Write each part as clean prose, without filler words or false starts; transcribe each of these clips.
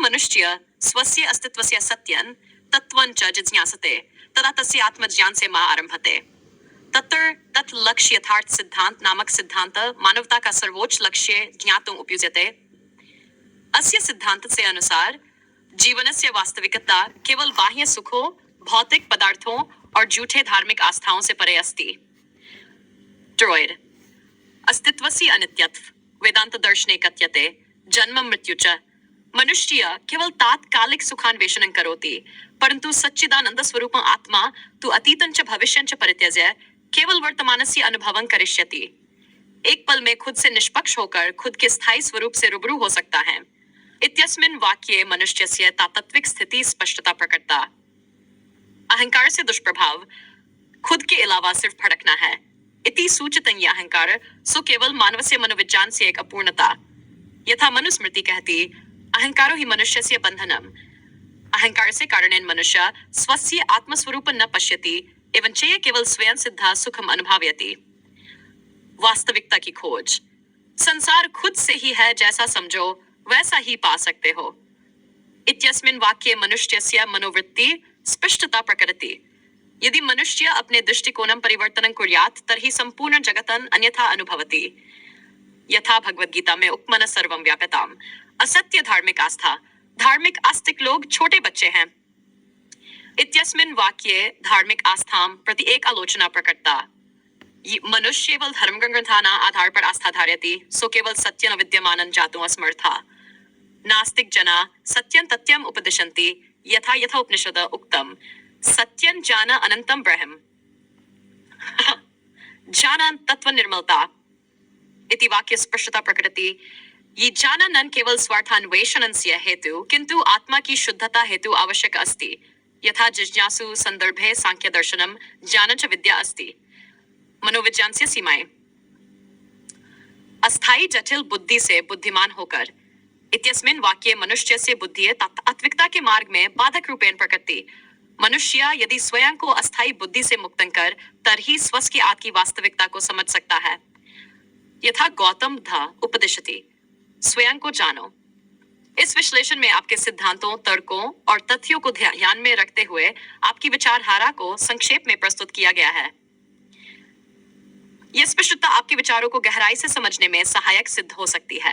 मनुष्य स्वस्य अस्तित्वस्य सत्यं तत्त्वं च जिज्ञासते तदा तस्य आत्मज्ञानस्य मा आरभते। तत्र तत् लक्ष्य यथार्थ सिद्धांत नामक सिद्धांत मानवता का सर्वोच्च लक्ष्य ज्ञातुम् उपयुज्यते। अस्य सिद्धांतस्य अनुसार जीवनस्य वास्तविकता केवल बाह्य सुखों, भौतिक पदार्थों और झूठे धार्मिक आस्थाओं से परे अस्ति। ड्रॉयड अस्तित्वस्य अनित्यत्व वेदांत दर्शने कथ्यते जन्म मृत्यु च मनुष्य केवल तात्कालिक सुखान्वेषणं करोति परंतु सच्चिदानंद स्वरूप आत्मा तु अतीतं च भविष्यं च परित्यज्य केवल वर्तमानस्य अनुभवं करिष्यति। एक पल में खुद से निष्पक्ष होकर खुद के स्थायी स्वरूप से रूबरू हो सकता है। इत्यस्मिन् वाक्ये मनुष्यस्य तात्त्विक स्थिति स्पष्टता प्रकटता। अहंकार से दुष्प्रभाव खुद के अलावा सिर्फ भड़कना है। इति सूचितं यह अहंकार सो केवल मानवस्य मनोविज्ञान से एक अपूर्णता। यथा मनुस्मृति कहती अहंकारो हि मनुष्यस्य बंधनम। अहंकार से कारणेन मनुष्य स्वस्य आत्मस्वरूप न पश्यति एवं च केवल स्वयं सिद्धा सुखम अनुभवयति। वास्तविकता की खोज संसार खुद से ही है, जैसा समझो वैसा ही पा सकते हो। इत्यस्मिन् वाक्ये मनुष्यस्य मनोवृत्ति स्पष्टता प्रकटति। यदि मनुष्य अपने दृष्टिकोणं परिवर्तनं कुर्यात् तर्हि संपूर्ण जगतन् अन्यथा अनुभवति। यथा भगवद्गीता में उपमन सर्वं व्याप्यताम्। असत्य धार्मिक आस्था धार्मिक आस्तिक लोग छोटे बच्चे हैं। इत्यस्मिन् वाक्ये धार्मिक आस्थां प्रति एक आलोचना प्रकटता। मनुष्य केवल धर्मग्रंथानां आधार पर आस्था धारयति सो केवल सत्य न विद्यमानं जातुम् असमर्था। नास्तिक जना सत्यं तथ्यम् उपदिशन्ति यथा यथा उपनिषद उक्तम् सत्यं जान अनंतं ब्रह्म जानन् तत्व निर्मलता। इति वाक्य स्पष्टता प्रकटति। ये जानन् केवल स्वार्थान्वेषणस्य हेतु किंतु आत्मा की शुद्धता हेतु आवश्यक अस्ति। यथा जिज्ञासु संदर्भे सांख्य दर्शनम ज्ञानं च विद्या अस्ति। मनोविज्ञान से सीमाएं अस्थायी जटिल बुद्धि से बुद्धिमान होकर। इत्यस्मिन् वाक्ये मनुष्यस्य बुद्धिः तात्त्विकता के मार्ग में बाधक रूपेण प्रकृति। मनुष्य यदि स्वयं को अस्थायी बुद्धि से मुक्तन कर तर्हि स्वस्य की आत्म की वास्तविकता को समझ सकता है। यथा गौतम बुद्ध उपदिशति स्वयं को जानो। इस विश्लेषण में आपके सिद्धांतों, तर्कों और तथ्यों को ध्यान में रखते हुए आपकी विचारधारा को संक्षेप में प्रस्तुत किया गया है। यह स्पष्टता आपके विचारों को गहराई से समझने में सहायक सिद्ध हो सकती है।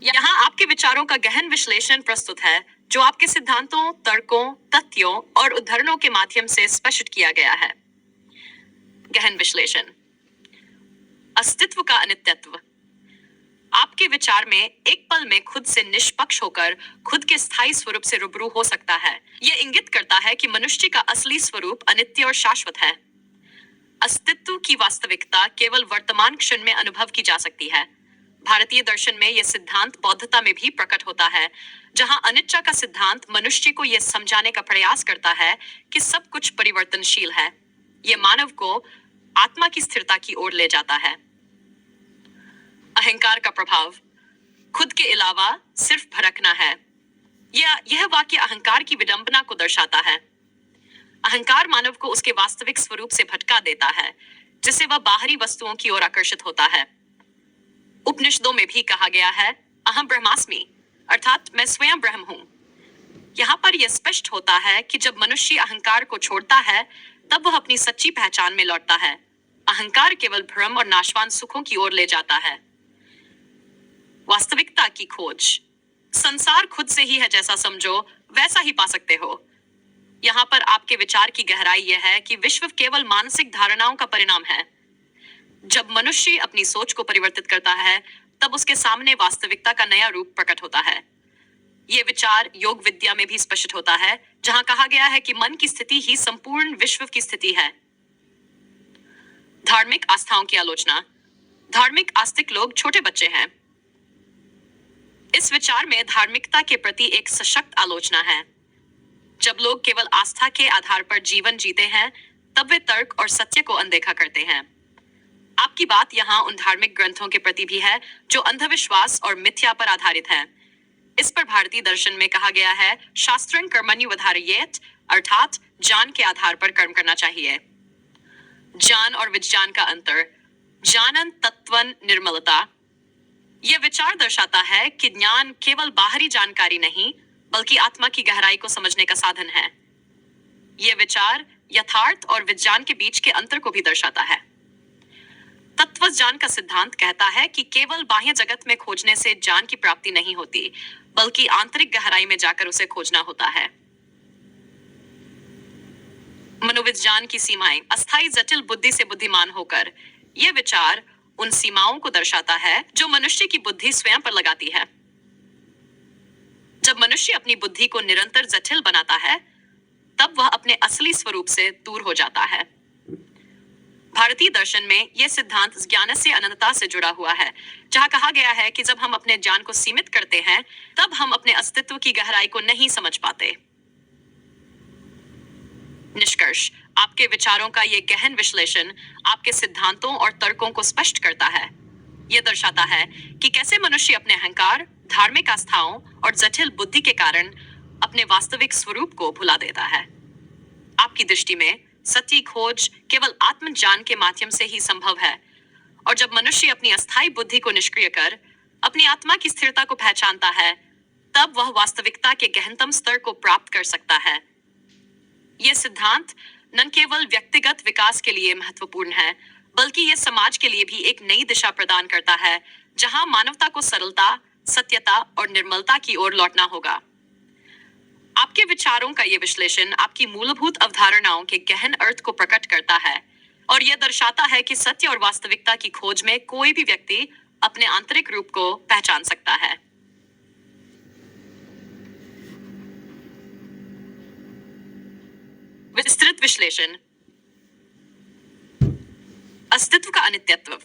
यहाँ आपके विचारों का गहन विश्लेषण प्रस्तुत है जो आपके सिद्धांतों, तर्कों, तथ्यों और उदाहरणों के माध्यम से स्पष्ट किया गया है। गहन विश्लेषण अस्तित्व का अनित्यत्व। आपके विचार में एक पल में खुद से निष्पक्ष होकर खुद के स्थायी स्वरूप से रूबरू हो सकता है। यह इंगित करता है कि मनुष्य का असली स्वरूप अनित्य और शाश्वत है। अस्तित्व की वास्तविकता केवल वर्तमान क्षण में अनुभव की जा सकती है। भारतीय दर्शन में यह सिद्धांत बौद्धता में भी प्रकट होता है, जहां अनिच्चा का सिद्धांत मनुष्य को यह समझाने का प्रयास करता है कि सब कुछ परिवर्तनशील है। यह मानव को आत्मा की स्थिरता की ओर ले जाता है। अहंकार का प्रभाव खुद के अलावा सिर्फ भड़कना है। यह वाक्य अहंकार की विडंबना को दर्शाता है। अहंकार मानव को उसके वास्तविक स्वरूप से भटका देता है, जिससे वह बाहरी वस्तुओं की ओर आकर्षित होता है। उपनिषदों में भी कहा गया है अहम ब्रह्मास्मि, अर्थात मैं स्वयं ब्रह्म हूं। यहाँ पर यह स्पष्ट होता है कि जब मनुष्य अहंकार को छोड़ता है तब वह अपनी सच्ची पहचान में लौटता है। अहंकार केवल भ्रम और नाशवान सुखों की ओर ले जाता है। वास्तविकता की खोज संसार खुद से ही है, जैसा समझो वैसा ही पा सकते हो। यहाँ पर आपके विचार की गहराई यह है कि विश्व केवल मानसिक धारणाओं का परिणाम है। जब मनुष्य अपनी सोच को परिवर्तित करता है तब उसके सामने वास्तविकता का नया रूप प्रकट होता है। यह विचार योग विद्या में भी स्पष्ट होता है, जहां कहा गया है कि मन की स्थिति ही संपूर्ण विश्व की स्थिति है। धार्मिक आस्थाओं की आलोचना। धार्मिक आस्तिक लोग छोटे बच्चे हैं। इस विचार में धार्मिकता के प्रति एक सशक्त आलोचना है। जब लोग केवल आस्था के आधार पर जीवन जीते हैं तब वे तर्क और सत्य को अनदेखा करते हैं। आपकी बात यहाँ उन धार्मिक ग्रंथों के प्रति भी है जो अंधविश्वास और मिथ्या पर आधारित हैं। इस पर भारतीय दर्शन में कहा गया है शास्त्रं कर्मण्यवधारयेत, अर्थात ज्ञान के आधार पर कर्म करना चाहिए। ज्ञान और विज्ञान का अंतर। जानन तत्वन निर्मलता। यह विचार दर्शाता है कि ज्ञान केवल बाहरी जानकारी नहीं, बल्कि आत्मा की गहराई को समझने का साधन है। यह विचार यथार्थ और विज्ञान के बीच के अंतर को भी दर्शाता है। तत्वज्ञान का सिद्धांत कहता है कि केवल बाह्य जगत में खोजने से ज्ञान की प्राप्ति नहीं होती, बल्कि आंतरिक गहराई में जाकर उसे खोजना होता है। मनोविज्ञान की सीमाएं अस्थायी जटिल बुद्धि से बुद्धिमान होकर, यह विचार उन सीमाओं को दर्शाता है जो मनुष्य की बुद्धि स्वयं पर लगाती है। जब मनुष्य अपनी बुद्धि को निरंतर जटिल बनाता है, तब वह अपने असली स्वरूप से दूर हो जाता है। भारतीय दर्शन में यह सिद्धांत ज्ञान से अनंतता से जुड़ा हुआ है, जहां कहा गया है कि जब हम अपने ज्ञान को सीमित करते हैं, तब हम अपने अस्तित्व की गहराई को नहीं समझ पाते। निष्कर्ष, आपके विचारों का यह गहन विश्लेषण आपके सिद्धांतों और तर्कों को स्पष्ट करता है। यह दर्शाता है कि कैसे मनुष्य अपने अहंकार, धार्मिक आस्थाओं और जटिल बुद्धि के कारण अपने वास्तविक स्वरूप को भुला देता है। आपकी दृष्टि में सच्ची खोज केवल आत्मज्ञान के माध्यम से ही संभव है, और जब मनुष्य अपनी अस्थायी बुद्धि को निष्क्रिय कर अपनी आत्मा की स्थिरता को पहचानता है, तब वह वास्तविकता के गहनतम स्तर को प्राप्त कर सकता है। यह सिद्धांत न केवल व्यक्तिगत विकास के लिए महत्वपूर्ण है, बल्कि यह समाज के लिए भी एक नई दिशा प्रदान करता है, जहां मानवता को सरलता, सत्यता और निर्मलता की ओर लौटना होगा। आपके विचारों का यह विश्लेषण आपकी मूलभूत अवधारणाओं के गहन अर्थ को प्रकट करता है, और यह दर्शाता है कि सत्य और वास्तविकता की खोज में कोई भी व्यक्ति अपने आंतरिक रूप को पहचान सकता है। विस्तृत विश्लेषण। अस्तित्व का अनित्यत्व।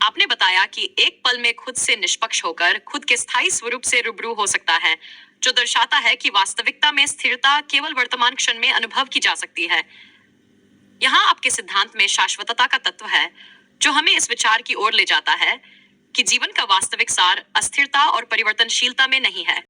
आपने बताया कि एक पल में खुद से निष्पक्ष होकर खुद के स्थायी स्वरूप से रूबरू हो सकता है, जो दर्शाता है कि वास्तविकता में स्थिरता केवल वर्तमान क्षण में अनुभव की जा सकती है। यहाँ आपके सिद्धांत में शाश्वतता का तत्व है, जो हमें इस विचार की ओर ले जाता है कि जीवन का वास्तविक सार अस्थिरता और परिवर्तनशीलता में नहीं है।